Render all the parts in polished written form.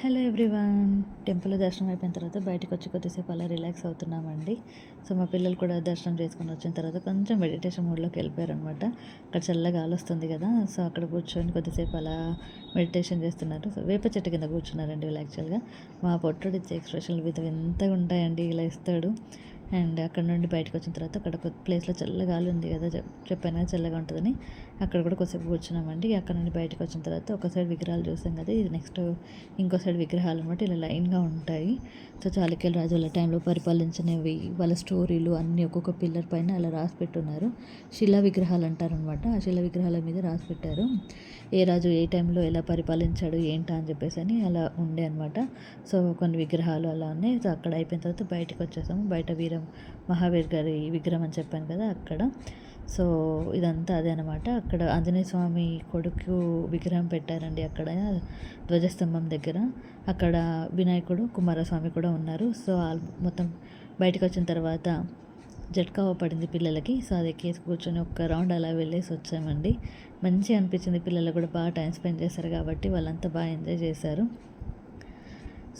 Hello everyone. Temple దర్శనం అయిపోయిన తర్వాత బయటకు వచ్చి కొద్దిసేపు అలా రిలాక్స్ అవుతున్నామండి. సో మా పిల్లలు కూడా దర్శనం చేసుకొని వచ్చిన తర్వాత కొంచెం మెడిటేషన్ మూడ్లోకి వెళ్ళిపోయారనమాట. అక్కడ చల్లగా గాలి వస్తుంది కదా, సో అక్కడ కూర్చొని కొద్దిసేపు అలా మెడిటేషన్ చేస్తున్నారు. సో వేప చెట్టు కింద కూర్చున్నారండి వీళ్ళు యాక్చువల్గా. మా పొట్టుడు ఇచ్చే ఎక్స్ప్రెషన్లు వింతగా ఉంటాయండి, ఇలా ఇస్తాడు. అండ్ అక్కడ నుండి బయటకు వచ్చిన తర్వాత అక్కడ ఒక ప్లేస్లో చల్లగా గాలి ఉంది కదా, చెప్పాను కదా చల్లగా ఉంటుందని, అక్కడ కూడా కొద్దిసేపు కూర్చున్నామండి. అక్కడ నుండి బయటకు వచ్చిన తర్వాత ఒక సైడ్ విగ్రహాలు చూసాం కదా, ఇది నెక్స్ట్ ఇంకో సైడ్ విగ్రహాలు అనమాట. ఇలా లైన్గా ఉంటాయి. సో చాళుక్యుల రాజుల టైంలో పరిపాలించినవి, వాళ్ళ స్టోరీలు అన్నీ ఒక్కొక్క పిల్లర్ పైన అలా రాసి పెట్టున్నారు. శిలా విగ్రహాలు అంటారనమాట. ఆ శిలా విగ్రహాల మీద రాసి పెట్టారు ఏ రాజు ఏ టైంలో ఎలా పరిపాలించాడు ఏంటా అని చెప్పేసి అని అలా ఉండే అనమాట. సో కొన్ని విగ్రహాలు అలా ఉన్నాయి. సో అక్కడ అయిపోయిన తర్వాత బయటకు వచ్చేసాము. బయట మహావీర్ గారి విగ్రహం అని చెప్పాను కదా అక్కడ. సో ఇదంతా అదే అనమాట. అక్కడ ఆంజనేయ స్వామి కొడుకు విగ్రహం పెట్టారండి అక్కడ ధ్వజస్తంభం దగ్గర. అక్కడ వినాయకుడు కుమారస్వామి కూడా ఉన్నారు. సో మొత్తం బయటకు వచ్చిన తర్వాత జట్కా పడింది పిల్లలకి. సో అది ఎక్కేసి కూర్చొని ఒక్క రౌండ్ అలా వెళ్ళేసి వచ్చామండి. మంచిగా అనిపించింది. పిల్లలు కూడా బాగా టైం స్పెండ్ చేశారు కాబట్టి వాళ్ళంతా బాగా ఎంజాయ్ చేశారు.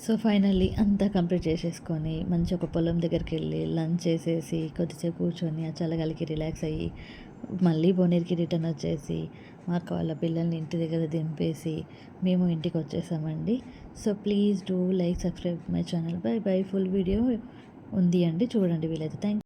సో ఫైనల్లీ అంతా కంప్లీట్ చేసేసుకొని మంచి ఒక పొలం దగ్గరికి వెళ్ళి లంచ్ చేసేసి కొద్దిసేపు కూర్చొని ఆ చల్లగాలికి రిలాక్స్ అయ్యి మళ్ళీ బోనేర్కి రిటర్న్ వచ్చేసి మా అక్క వాళ్ళ పిల్లల్ని ఇంటి దగ్గర దింపేసి మేము ఇంటికి వచ్చేసామండి. So please do like subscribe my channel. By by. Full video ఉంది అండి, చూడండి వీలైతే. థ్యాంక్